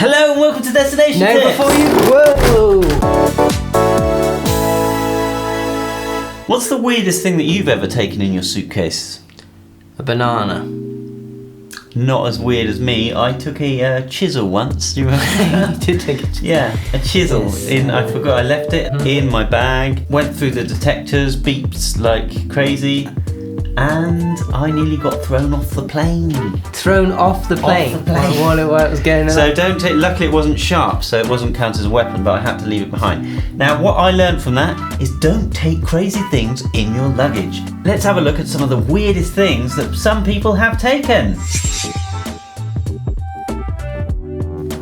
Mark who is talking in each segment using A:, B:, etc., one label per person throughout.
A: Hello and welcome to Destination
B: No,
A: Tips.
B: before you... Whoa!
A: What's the weirdest thing that you've ever taken in your suitcase?
B: A banana.
A: Not as weird as me. I took a chisel once. Do you remember?
B: You did take a chisel.
A: Yeah, a chisel.
B: Yes.
A: I forgot I left it in my bag. Went through the detectors, beeped like crazy, and I nearly got thrown off the plane.
B: Thrown off the plane?
A: Off the plane.
B: What was going on?
A: So don't take. Luckily, it wasn't sharp, so it wasn't counted as a weapon. But I had to leave it behind. Now, what I learned from that is don't take crazy things in your luggage. Let's have a look at some of the weirdest things that some people have taken.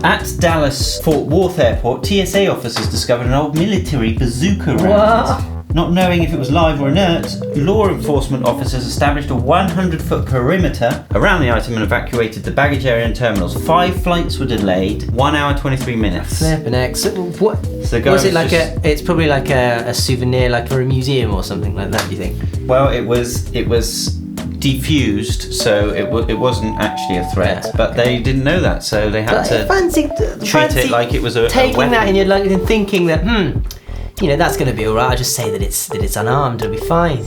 A: At Dallas Fort Worth Airport, TSA officers discovered an old military bazooka round.
B: What?
A: Not knowing if it was live or inert, law enforcement officers established a 100-foot perimeter around the item and evacuated the baggage area and terminals. 5 flights were delayed, 1 hour 23 minutes.
B: Flippin' heck. So what?
A: So the guy
B: was it like
A: just,
B: it's probably like a souvenir, like for a museum or something like that, do you think?
A: Well, it was defused, so it wasn't actually a threat,
B: Yeah,
A: but they didn't know that, so they had to treat it like it was a
B: taking
A: weapon.
B: that in your luggage and thinking that that's going to be all right. I'll just say that it's unarmed. It'll be fine.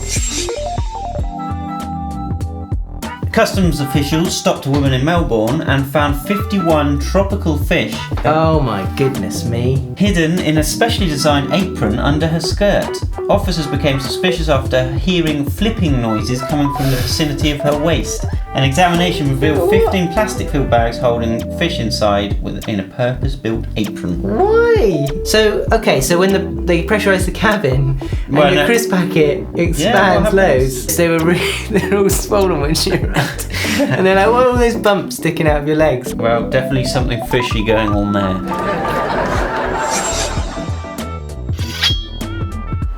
A: Customs officials stopped a woman in Melbourne and found 51 tropical fish
B: Oh my goodness me!
A: hidden in a specially designed apron under her skirt. Officers became suspicious after hearing flipping noises coming from the vicinity of her waist. An examination revealed 15 plastic-filled bags holding fish inside within a purpose-built apron.
B: Why? So when they pressurise the cabin and your crisp packet expands loads, they're all swollen when she arrived. And they're like, what are all those bumps sticking out of your legs?
A: Well, definitely something fishy going on there.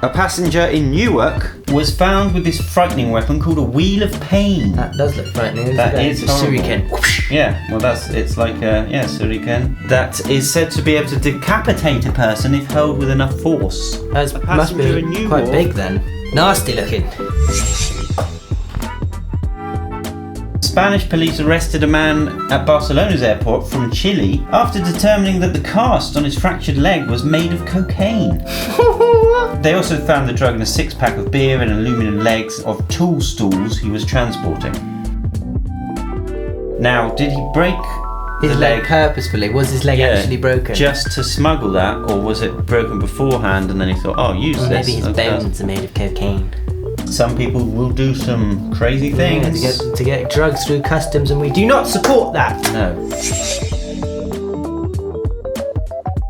A: A passenger in Newark was found with this frightening weapon called a wheel of pain.
B: That does look frightening.
A: That is
B: a
A: horrible.
B: shuriken.
A: Yeah, well it's like a shuriken. That is said to be able to decapitate a person if held with enough force.
B: That must be quite big then. Nasty looking.
A: Spanish police arrested a man at Barcelona's airport from Chile after determining that the cast on his fractured leg was made of cocaine. They also found the drug in a 6-pack of beer and aluminum legs of tool stools he was transporting. Now, did he break
B: his leg purposefully? Was his leg actually broken?
A: Just to smuggle that, or was it broken beforehand and then he thought, I'll use this?
B: Maybe his bones are made of cocaine.
A: Some people will do some crazy things.
B: Yeah, to get drugs through customs, and we do not support that.
A: No.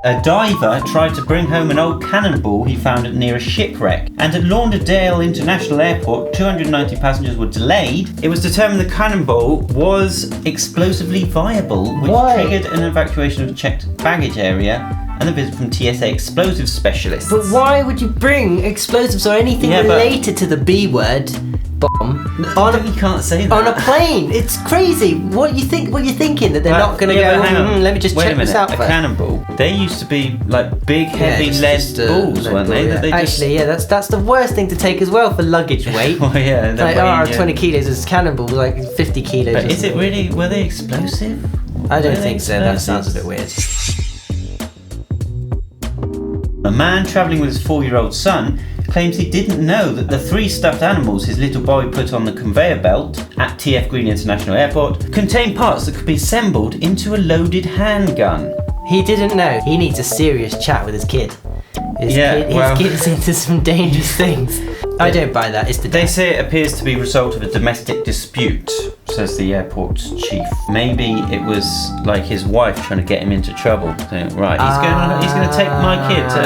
A: A diver tried to bring home an old cannonball he found near a shipwreck, and at Lauderdale International Airport, 290 passengers were delayed. It was determined the cannonball was explosively viable, which triggered an evacuation of the checked baggage area and a visit from TSA explosive specialists.
B: But why would you bring explosives or anything related to the B word, bomb,
A: You can't say that.
B: on a plane? It's crazy. What are you thinking that they're not going to go? Let me just check this out
A: a
B: first.
A: Cannonball. They used to be like big, heavy lead balls, weren't they?
B: Yeah.
A: That they
B: Actually, that's the worst thing to take as well for luggage weight.
A: Oh yeah,
B: like 20 kilos is cannonball, like 50 kilos.
A: But is it really? Were they explosive?
B: I don't think so. That sounds a bit weird.
A: A man travelling with his 4-year-old son claims he didn't know that the 3 stuffed animals his little boy put on the conveyor belt at TF Green International Airport contained parts that could be assembled into a loaded handgun.
B: He didn't know. He needs a serious chat with his kid. His kid is into some dangerous things. I don't buy that. It's
A: They say it appears to be a result of a domestic dispute, says the airport chief. Maybe it was like his wife trying to get him into trouble. Saying, right, he's going to take my kid to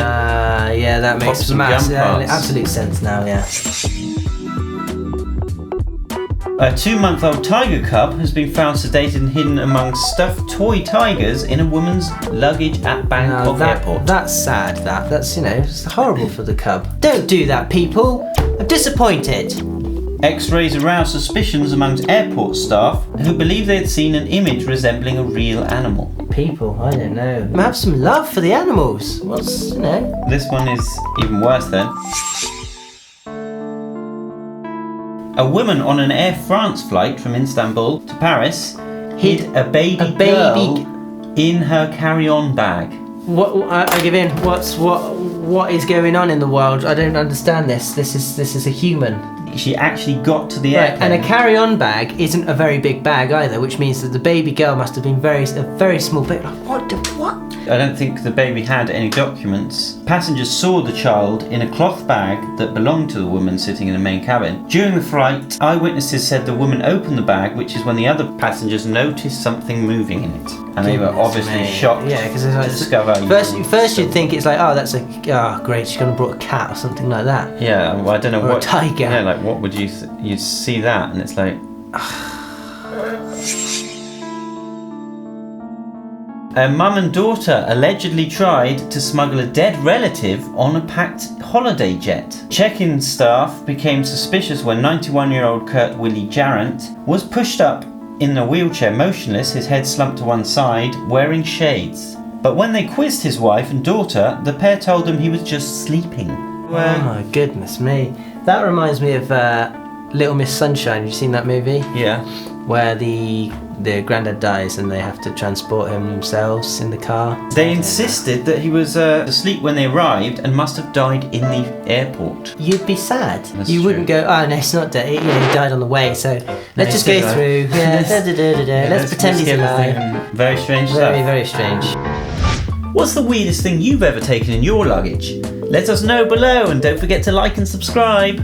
B: yeah, that makes
A: some
B: absolute sense now. Yeah.
A: A 2-month-old tiger cub has been found sedated and hidden among stuffed toy tigers in a woman's luggage at Bangkok airport.
B: That's sad. That's it's horrible for the cub. Don't do that, people. I'm disappointed.
A: X-rays aroused suspicions amongst airport staff who believe they had seen an image resembling a real animal.
B: People, I don't know. Have some love for the animals.
A: This one is even worse then. A woman on an Air France flight from Istanbul to Paris hid a baby girl in her carry-on bag.
B: What I give in. What is going on in the world? I don't understand this. This is a human.
A: She actually got to the airplane.
B: And a carry-on bag isn't a very big bag either, which means that the baby girl must have been a very small bit. Like, what?
A: I don't think the baby had any documents. Passengers saw the child in a cloth bag that belonged to the woman sitting in the main cabin. During the flight, eyewitnesses said the woman opened the bag, which is when the other passengers noticed something moving in it. And they were obviously shocked to discover.
B: First you'd think it's like, great, she's gonna brought a cat or something like that.
A: Yeah, well, I don't know, or
B: a tiger.
A: Yeah, like what would you see that, and it's like. A mum and daughter allegedly tried to smuggle a dead relative on a packed holiday jet. Check-in staff became suspicious when 91-year-old Kurt Willie Jarrant was pushed up in a wheelchair, motionless, his head slumped to one side, wearing shades. But when they quizzed his wife and daughter, the pair told him he was just sleeping.
B: Oh my goodness me. That reminds me of Little Miss Sunshine. Have you seen that movie?
A: Yeah.
B: Where the granddad dies and they have to transport him themselves in the car.
A: They insisted that he was asleep when they arrived and must have died in the airport.
B: You'd be sad.
A: That's
B: you
A: true.
B: Wouldn't go, oh no, it's not dead. He died on the way, so let's just go through. Let's pretend he's alive.
A: Very strange stuff.
B: Very, very strange.
A: What's the weirdest thing you've ever taken in your luggage? Let us know below, and don't forget to like and subscribe.